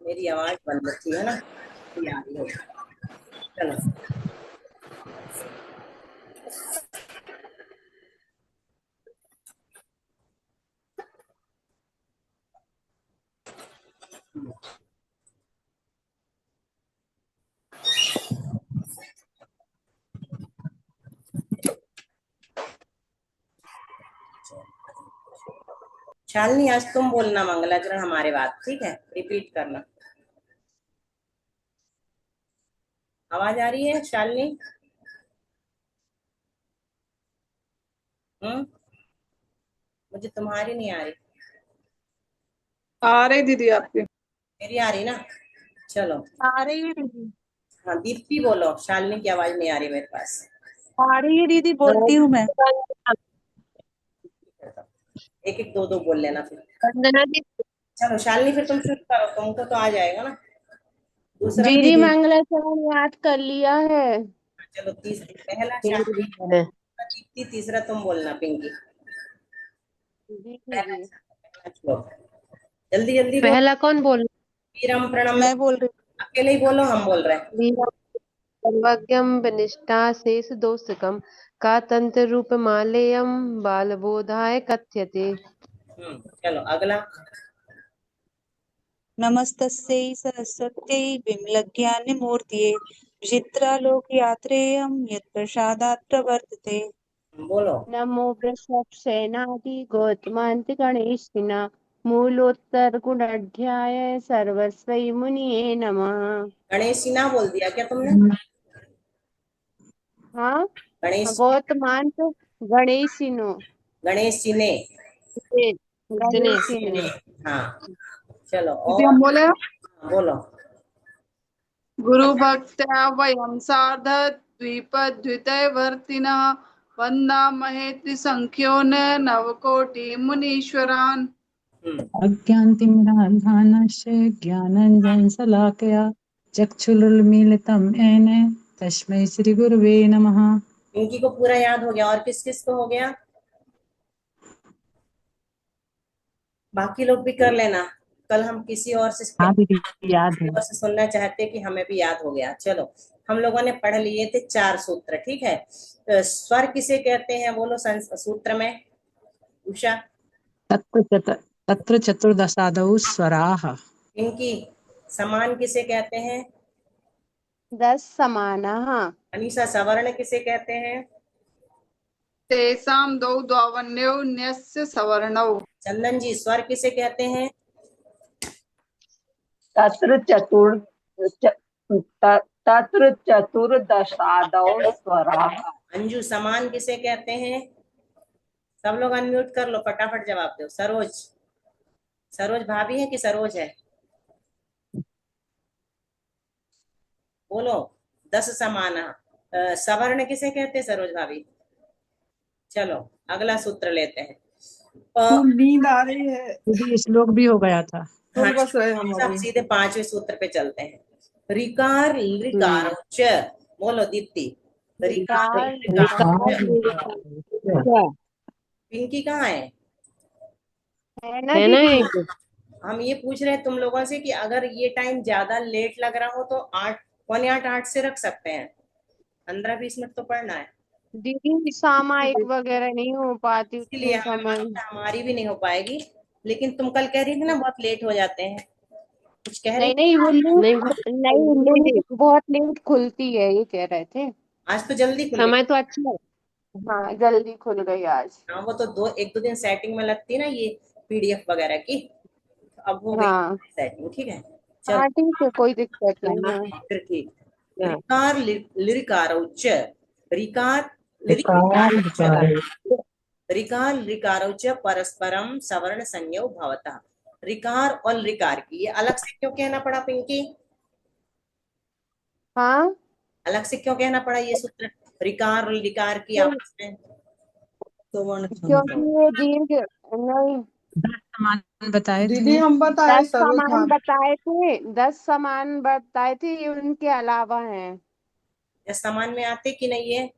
मेरी आवाज बंद थी है ना, ये आ रही है। चलो। शालिनी आज तुम बोलना मंगलाचरण हमारे बाद, ठीक है? रिपीट करना। आवाज आ रही है शालिनी? हम्म। मुझे तुम्हारी नहीं आ रही। आ रही दीदी आपकी। मेरी आ रही ना? चलो। आ रही है दीदी। हाँ, दीप्ति बोलो, शालिनी की आवाज नहीं आ रही मेरे पास। आ रही है दीदी, बोलती हूँ मैं। एक एक दो दो बोल लेना फिर। वंदना जी। चलो शालिनी, फिर तुम शुरू करो, तुमको तो आ जाएगा ना दूसरा। दीदी मंगलाचरण याद कर लिया है। चलो पहला दीदी शालिनी, दीप्ति, तीसरा तुम बोलना पिंकी। पहला जी। पहला श्लोक, जल्दी जल्दी बोलो। पहला कौन बोल? वीरम प्रणम। मैं बोल रही अकेले ही बोलो, हम बोल रहे हैं। सर्वज्ञम विनिष्टा शेष दोषकम का तंत्र रूप मालेयम बालबोधाय कथ्यते। चलो अगला। नमस्तस्यै सरस्वत्यै विमलज्ञानमूर्तये विचित्रालोकयात्रेयं यत्प्रसादात् प्रवर्तते। बोलो। नमो वृषभसेनादि गौतमांत गणेशिना मूलोत्तर गुणाढ्याय सर्वस्वै मुनिये नमः। गणेश जी ना बोल दिया क्या तुमने? हाँ, गणेश। गौतमांत गणेशिनो। गणेश जी ने। गणेशिने। हाँ। चलो दीदी, और। हम बोले बोलो। गुरु भक्त्या वयं सार्ध द्विपद्वितयवर्तिनः वन्दामहे त्रिसंख्योन नवकोटि मुनीश्वरान्। अज्ञानतिमिरान्धानस्य ज्ञानाञ्जनशलाकया चक्षुरुन्मीलितं येन तस्मै श्रीगुरवे नमः। इनकी को पूरा याद हो गया, और किस किस को हो गया? बाकी लोग भी कर लेना। कल हम किसी और से हाँ दीदी, याद है। सुनना चाहते हैं कि हमें भी याद हो गया। चलो, हम लोगों ने पढ़ लिए थे 4 सूत्र, ठीक है? स्वर किसे कहते हैं बोलो सूत्र में, उषा? तत्र चतुर्दशादौ स्वराः। इनकी समान किसे कहते हैं? 10 समानः। अनीसा, सवर्ण किसे कहते हैं? तेषां द्वौ द्वावन्यौ न्यस्य सवर्णौ। चंदन जी, स्वर किसे कहते हैं? तत्र चतुर् तत्र चतुर्दशादौ स्वराः। अंजू, समान किसे कहते हैं? सब लोग अनम्यूट कर लो, फटाफट जवाब दो। सरोज, सरोज भाभी है कि सरोज है? बोलो। 10 समान। सवर्ण किसे कहते हैं सरोज भाभी? चलो अगला सूत्र लेते हैं। नींद आ रही है दीदी, श्लोक भी हो गया था। हाँ, बस रहे हम सब अभी। सीधे 5वें सूत्र पे चलते हैं। रिकार लिकार च। बोलो दीप्ति। रिकार विकार लिकार च। क्या पिंकी कहाँ है? है ना दीदी? हम ये पूछ रहे हैं तुम लोगों से कि अगर ये टाइम ज्यादा लेट लग रहा हो तो 8, 8 से रख सकते हैं। 15-20 मिनट तो पढ़ना है। दीदी सामायिक वगैरह नहीं हो पाती इसीलिए उतने हमें समय। मालूम है हमारी भी नहीं हो पाएगी। लेकिन तुम कल कह रही थी ना बहुत लेट हो जाते हैं, कुछ कह रही नहीं थी। नहीं, वो नहीं लेट, बहुत लेट खुलती है ये कह रहे थे। आज तो जल्दी खुल गई। समय तो अच्छा है। हाँ, जल्दी खुल गई आज। हाँ, वो तो 1-2 दिन सेटिंग में लगती है ना ये पीडीएफ वगैरह की। अब हो गई हाँ सेटिंग, ठीक है। चलो। हाँ, ठीक है, कोई दिक्कत नहीं है। फिर ठीक। रिकार लिरिकार उच्च। रिकार विकार लिरिकार उच्च। विकार रिकार लिकार उच्च परस्परम सवर्ण संज्ञो भवतः। रिकार और लिकार की ये अलग से क्यों कहना पड़ा पिंकी? हाँ, अलग से क्यों कहना पड़ा ये सूत्र? रिकार और लिकार की आपस में क्योंकि ये दीर्घ नहीं। 10 समान बताए दीदी, थे। हम बताए 10 सरोज सामान भाभी। बताए थे, 10 सामान बताए थे, ये उनके अलावा हैं। या समान में आते कि नहीं है?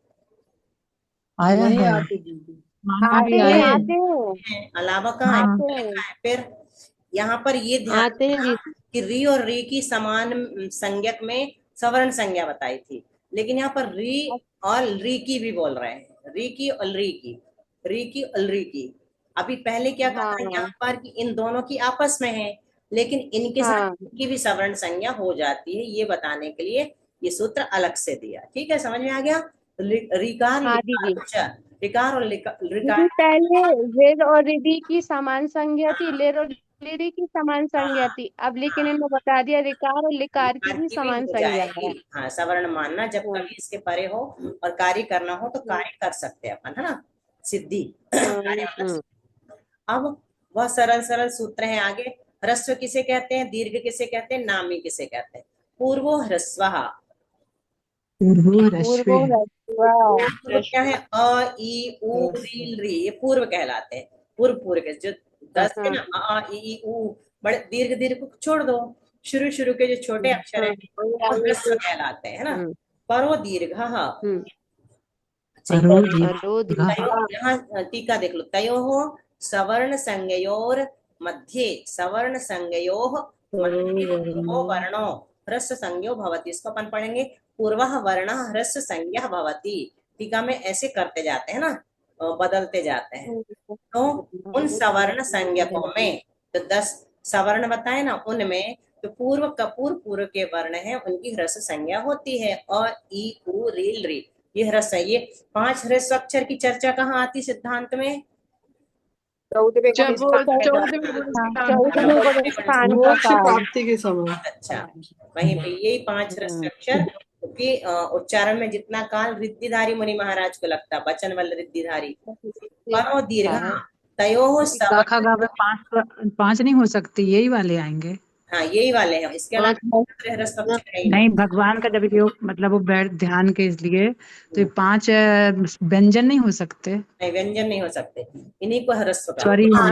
आया नहीं है। आती दीदी। मामा भी आते हैं आए। आते हैं अलावा कहाँ है? हाँ आते हैं फिर यहाँ पर ये ध्यान आते हैं रखना जी। कि री और री की समान संज्ञक में सवर्ण संज्ञा बताई थी, लेकिन यहाँ पर री और री की भी बोल रहे हैं, री की और री की, री की और री की। अभी पहले क्या कहा था यहाँ हाँ पर कि इन दोनों की आपस में है, लेकिन इनके साथ हाँ इनकी भी सवर्ण संज्ञा हो जाती है, ये बताने के लिए ये सूत्र अलग से दिया। ठीक है, समझ में आ गया? रिकार हाँ लिकार दीदी। उच्चार, रिकार और रिकार। दीदी पहले रेर और रिडी की समान संज्ञा थी, लेर और लिरी की समान संज्ञा थी, अब लेकिन इन्होंने बता दिया रिकार और लिकार की कार भी की भी समान हो संज्ञा जाएगी। है। हाँ, सवर्ण मानना जब हाँ कभी इसके परे हो और कार्य करना हो तो कार्य कर सकते हैं अपन, है ना? सिद्धि कार्य मतलब हम्म। सिद्धि। अब वह सरल सरल सूत्र है आगे। ह्रस्व किसे कहते हैं, दीर्घ किसे कहते हैं, नामी किसे कहते हैं? पूर्वो ह्रस्वः। पूर्वो पूर्वो रश्वि। पूर्व क्या है? अ ई उ रील री, ये पूर्व कहलाते हैं। पूर्व पूर्व के जो 10 है हाँ ना, अ ई उ, बड़े दीर्घ दीर्घ को छोड़ दो, शुरू शुरू के जो छोटे अक्षर हाँ है वो ह्रस्व कहलाते हैं, है ना? हम्म परो दीर्घ। हम्म। अच्छा, परो करो दीर्घः। यहाँ टीका देख लो। तयोः सवर्ण संज्ञयोर मध्ये, सवर्ण संज्ञयोः मध्ये पूर्वो वर्णो ह्रस्व संज्ञो भवति। इसको अपन पढ़ेंगे, पूर्वः वर्णः ह्रस्व संज्ञा भवति। टीका में ऐसे करते जाते हैं ना, बदलते जाते हैं। तो उन सवर्ण संज्ञकों में, तो 10 सवर्ण बताए ना, उनमें तो पूर्व कपूर पूर्व के वर्ण है उनकी ह्रस्व संज्ञा होती है। और ई उ रील री, ये ह्रस्व है। ये 5 ह्रस्व अक्षर की चर्चा कहाँ आती सिद्धांत में? जब वो चौदहवें 14वें गुण स्थान पर चौदहवें आता गुण है। स्थान का मोक्ष काल। प्राप्ति के समय। बहुत अच्छा, वहीं पे यही 5 ह्रस्व अक्षर के उच्चारण में जितना काल रिद्धिधारी मुनि महाराज को लगता, बचन वल रिद्धिधारी। परो दीर्घ तयोः गा खा सवर्ण। गा में पांच नहीं हो सकती, यही वाले आएंगे। हाँ, यही वाले हैं, इसके अलावा पांच दूसरे ह्रस्व अक्षर है ही नहीं, भगवान का जब योग मतलब वो बैठ ध्यान के इसलिए तो ये 5 व्यंजन नहीं हो सकते। नहीं, व्यंजन नहीं हो सकते, इन्हीं को ह्रस्व का, स्वरी हो।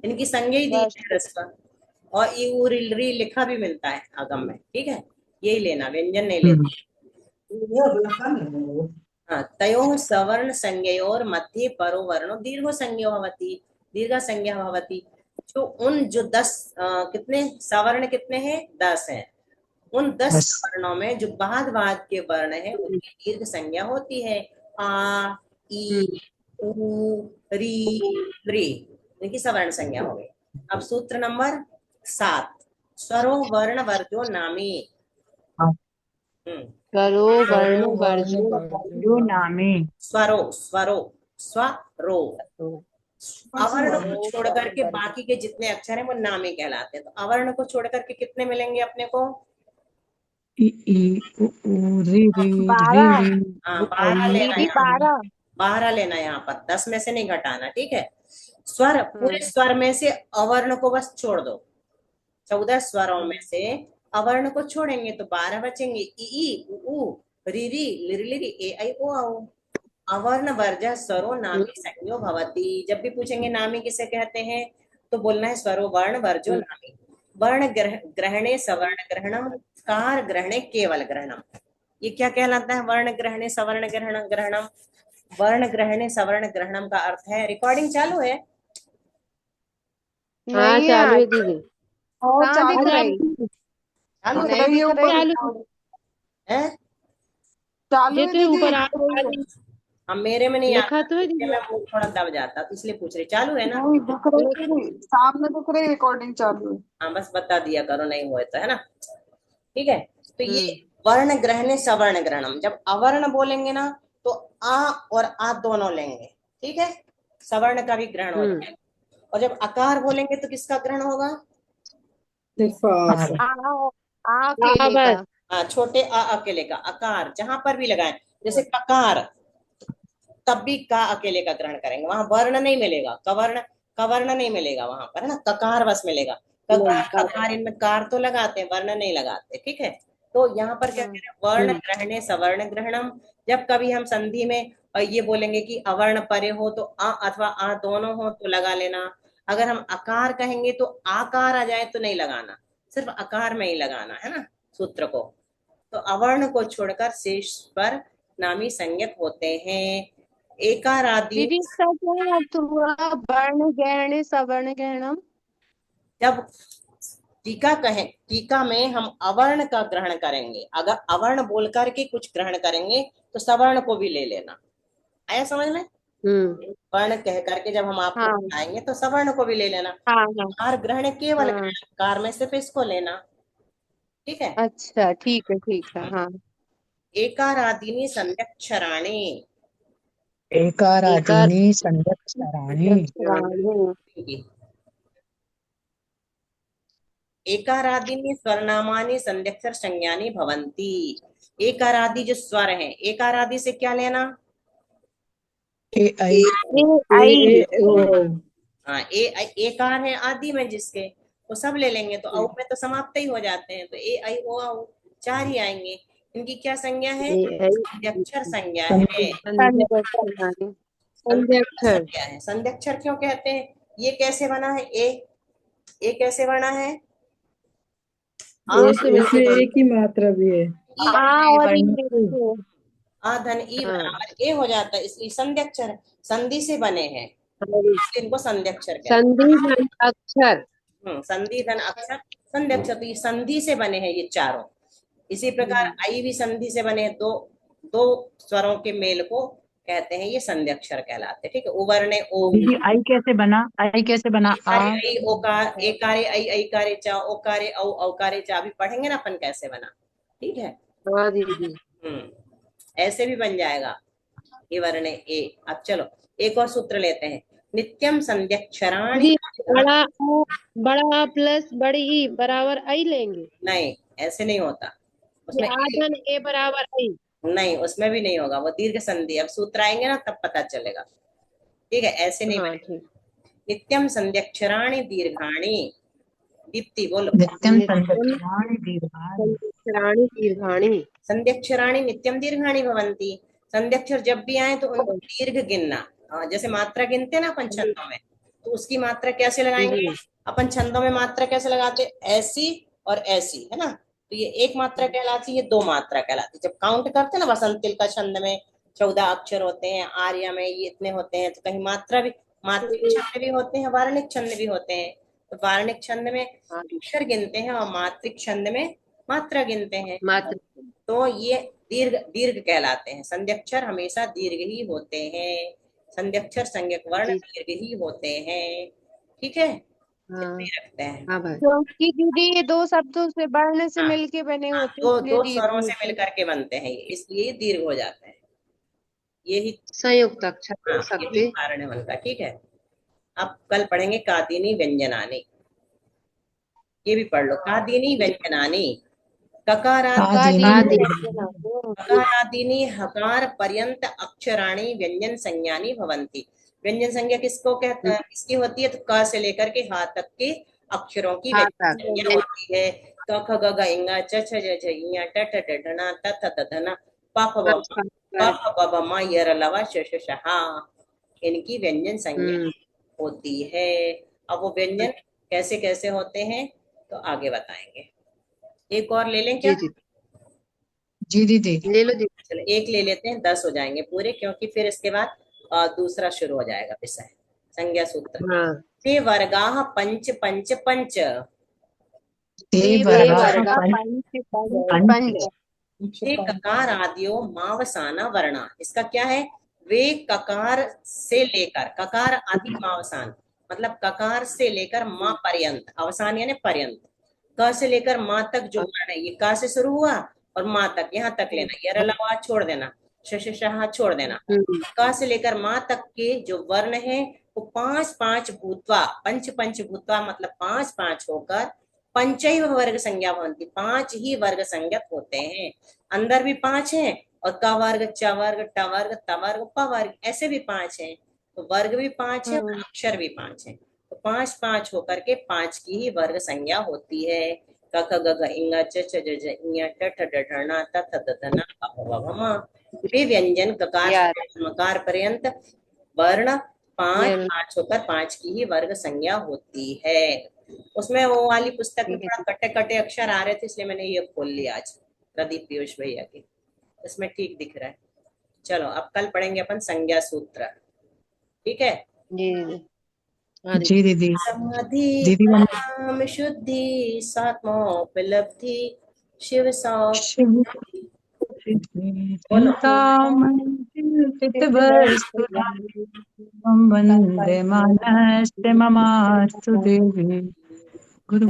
इनकी संज्ञा ही दी बस है ह्रस्व। और ई उ री री लिखा भी मिलता है आगम में, ठीक है? यही लेना, व्यंजन नहीं लेना। हाँ, तयोः सवर्ण संज्ञयोर मध्ये परो वर्णो दीर्घो संज्ञो भवति, दीर्घ संज्ञा भवति। जो उन जो 10 कितने सवर्ण कितने हैं? 10 हैं। उन 10 बस वर्णों में जो बाद बाद के वर्ण है उनकी दीर्घ संज्ञा होती है। आ ई उ री री, इनकी सवर्ण संज्ञा हो गई। अब सूत्र नंबर 7, स्वरो वर्ण वर्जो नामी। हम्म, करो वर्ण वर्जो जो नामे। स्वरो स्वरो स्वरो, अवर्ण को छोड़ करके बाकी के जितने अक्षर हैं वो नामी कहलाते हैं। तो अवर्ण को छोड़ करके कितने मिलेंगे अपने को? ई ई उ उ री री री 12 री। हाँ, 12 लेना दीदी है, 12। 12 लेना है यहाँ पर, 10 में से नहीं घटाना, ठीक है? स्वर, पूरे हाँ स्वर में से अवर्ण को बस छोड़ दो। 14 स्वरों में से अवर्ण को छोड़ेंगे तो 12 बचेंगे। ई उ ऊ री री लिरी लिरी ए आई ओ औ। अवर्ण वर्ज स्वरो नामी संज्ञो भवति। जब भी पूछेंगे नामी किसे कहते हैं तो बोलना है स्वरो वर्ण वर्जो नामी। वर्ण ग्रहणे सवर्ण ग्रहणम, कार ग्रहणे केवल ग्रहणम। ये क्या कहलाता है? वर्ण ग्रहणे सवर्ण ग्रहणम। वर्ण ग्रहणे सवर्ण ग्रहणम का अर्थ है, रिकॉर्डिंग चालू है? हाँ नहीं है चालू है आज। दीदी। और कहाँ चालू दिख है। रही? चालू है? नहीं दिख ये रही ऊपर चालू है? चालू है जितने दीदी। ऊपर आ रही है हम, मेरे में नहीं लिखा आता, तो है इसलिए दीदी। मैं वो थोड़ा दब जाता, तो इसलिए पूछ रही। चालू है ना? नहीं दिख रही, सामने दिख रही, रिकॉर्डिंग चालू है। हाँ, बस बता दिया करो, नहीं हुए तो, है ना? ठीक है, तो ये हम्म वर्ण ग्रहणे सवर्ण ग्रहणम। जब अवर्ण बोलेंगे ना तो आ और आ दोनों लेंगे, ठीक है? सवर्ण का भी ग्रहण हो हम्म। जाएगा। और जब अकार बोलेंगे तो किसका ग्रहण होगा? निफास। हाँ केले का। बस। हाँ, छोटे आ अकेले का। अकार जहां पर भी लगाएं, जैसे ककार, तब भी का अकेले का ग्रहण करेंगे, वहां वर्ण नहीं मिलेगा, कवर्ण कवर्ण नहीं मिलेगा वहां पर, है ना? ककार बस मिलेगा। ककार ककार, इनमें कार तो लगाते हैं, वर्ण नहीं लगाते, ठीक है? तो यहाँ पर क्या कह रहे हैं? वर्ण ग्रहणे सवर्ण ग्रहणम। जब कभी हम संधि में ये बोलेंगे कि अवर्ण परे हो तो अ अथवा आ दोनों हो तो लगा लेना। अगर हम अकार कहेंगे तो आकार आ जाए तो नहीं लगाना, सिर्फ अकार में ही लगाना, है ना, सूत्र को। तो अवर्ण को छोड़कर शेष पर नामी संज्ञक होते हैं। एकार आदि दीदी इसका क्या अर्थ हुआ? वर्ण गहने सवर्ण गहनम। जब टीका कहें, टीका में हम अवर्ण का ग्रहण करेंगे, अगर अवर्ण बोल करके कुछ ग्रहण करेंगे तो सवर्ण को भी ले लेना। आया समझ में? वर्ण कह करके जब हम आपको हाँ बताएंगे तो सवर्ण को भी ले लेना। हाँ हाँ कार ग्रहण केवल हाँ। ग्रहण, कार में सिर्फ इसको लेना। ठीक है। अच्छा ठीक है हाँ। एकारादीनि संध्यक्षराणि। एकार एकारादीनि संध्यक्षराणि। एकारादीनि स्वरनामानि संध्यक्षर संज्ञानि भवन्ति। एकारादि जो स्वर है, एकारादि से क्या लेना? ए आई आई। हाँ, एकार है आदि में जिसके, वो सब ले लेंगे तो औ में तो समाप्त ही हो जाते हैं, तो ए आई ओ औ चार ही आएंगे। इनकी क्या संज्ञा है? संध्यक्षर संज्ञा है। संध्यक्षर। संध्यक्षर संज्ञा है। संध्यक्षर क्यों कहते हैं? ये कैसे बना है? ए कैसे बना है? इसमें एक ही मात्रा भी है। और आ धन ई बराबर ए हो जाता है, इसलिए संध्यक्षर है। संधि से बने हैं, इनको संध्यक्षर कहते संधि अक्षर। हैं। संधि धन अक्षर संध्यक्षर, तो ये संधि से बने हैं ये चारों। इसी प्रकार आई भी संधि से बने हैं, दो दो स्वरों के मेल को कहते हैं ये संध्यक्षर कहलाते हैं। ठीक है। उवर्णे ओ, दीदी आई कैसे बना? आई कैसे बना? आ एकारे ऐ ओकार, एकारे ऐ ऐकारे चा, ओकारे औ औकारे चा, अभी पढ़ेंगे ना अपन कैसे बना। ठीक है। हाँ दीदी। ऐसे भी बन जाएगा ये वर्ण ए। अब चलो एक और सूत्र लेते हैं। नित्यम संध्यक्षराणि। बड़ा प्लस बड़ी ई बराबर आई लेंगे? नहीं, ऐसे नहीं होता उसमें। आधन ए बराबर आई? नहीं, उसमें भी नहीं होगा, वो दीर्घ संधि। अब सूत्र आएंगे ना तब पता चलेगा। ठीक है, ऐसे नहीं बनेगा। नित्यम संध्यक्षराणि दीर्घाणि। दीप्ति बोलो। नित्यम संध्यक्षराणि दीर्घाणि। संध्यक्षराणि नित्यम दीर्घाणि भवन्ति। संध्यक्षर जब भी आए तो उनको दीर्घ गिनना। जैसे मात्रा गिनते ना अपन छंदों में, तो उसकी मात्रा कैसे लगाएंगे? अपन छंदों में मात्रा कैसे लगाते? ऐसी और ऐसी, है ना? तो ये एक मात्रा कहलाती है, दो मात्रा कहलाती है। जब काउंट करते ना वसंतिल का छंद में 14 अक्षर होते हैं, आर्या में ये इतने होते हैं, तो कहीं मात्रा भी, मात्रिक छंद भी होते हैं, वार्णिक छंद भी होते हैं। तो वार्णिक छंद में अक्षर गिनते हैं और मात्रिक छंद में मात्रा गिनते हैं। तो ये दीर्घ दीर्घ कहलाते हैं। संध्यक्षर हमेशा दीर्घ ही होते हैं। संध्यक्षर संज्ञक वर्ण दीर्घ ही होते हैं। ठीक है। रखते हैं। क्योंकि दीदी ये दो शब्दों से वर्ण से मिलके बने होते हैं, दो स्वरों से मिलकर के बनते हैं, इसलिए ये दीर्घ हो जाते हैं। यही संयुक्त अक्षर यही कारण है उनका। ठीक है। अब कल पढ़ेंगे कादिनी व्यंजनानी। ये भी पढ़ लो। कादिनी व्यंजनानी। ककारादीनि हकार पर्यंत अक्षराणि व्यंजन संज्ञानी भवन्ति। व्यंजन संज्ञा किसको कहता है? किसकी होती है? तो क से लेकर के हा तक के अक्षरों की व्यंजन संज्ञा होती है। क ख ग घ ङ च छ ज झ ञ ट ठ ड ढ न त थ द ध न प फ ब ब म य र ल व श श ष ह। इनकी व्यंजन संज्ञा होती है। अब वो व्यंजन कैसे कैसे होते हैं तो आगे बताएंगे। एक और ले लें क्या? जी दीदी ले लो दीदी। चलो एक ले लेते हैं, 10 हो जाएंगे पूरे, क्योंकि फिर इसके बाद दूसरा शुरू हो जाएगा विषय, संज्ञा सूत्र। ते वर्गाः पंच पंच पंच। ते वर्गाः पंच। ते ककार आदियो मावसाना वर्णा। इसका क्या है? वे ककार से लेकर, ककार आदि मावसान मतलब ककार से लेकर माँ पर्यंत, अवसान यानी पर्यंत। क से लेकर माँ तक जो वर्ण है, ये क से शुरू हुआ और माँ तक, यहाँ तक लेना। यरलवा छोड़ देना, शशशाह छोड़ देना। क से लेकर माँ तक के जो वर्ण है वो पांच पांच भूतवा, पंच पंच भूतवा मतलब पांच पांच होकर पंचैव वर्ग संज्ञा भवन्ति। पांच ही वर्ग संज्ञक होते हैं। अंदर भी पांच हैं और क वर्ग, च वर्ग, ट वर्ग, त वर्ग, प वर्ग, ऐसे भी पांच हैं। तो वर्ग भी पांच है और अक्षर भी पांच है। तो पांच पांच होकर के पांच की ही वर्ग संज्ञा होती है। क ख ग घ ङ च छ ज झ ञ ट ठ ड ढ न त थ द ध न प फ ब भ म। वे व्यंजन ककार से मकार पर्यंत वर्ण पांच पांच होकर पांच की ही वर्ग संज्ञा होती है। उसमें वो वाली पुस्तक में थोड़ा कटे कटे अक्षर आ रहे थे, इसलिए मैंने ये खोल लिया आज, प्रदीप पीयूष भैया की। इसमें ठीक दिख रहा है। चलो अब कल पढ़ेंगे अपन संज्ञा सूत्र, ठीक है। जी दीदी। जी दीदी। समाधि दीदी वंदना। परिणाम शुद्धि सात्मोपलब्धि शिव शिव बोलो। चित्तवस्तुना वन्दे मानस्य ममास्तु देवी गुरु।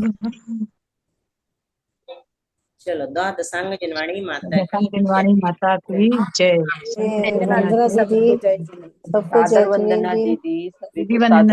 चलो द्वादशांग जनवाणी माता की संगवाणी माता की जय। वंदना वंदना दीदी, सबको जय जिनेन्द्र। सादर वंदना दीदी, सभी दीदी को वंदना। सादर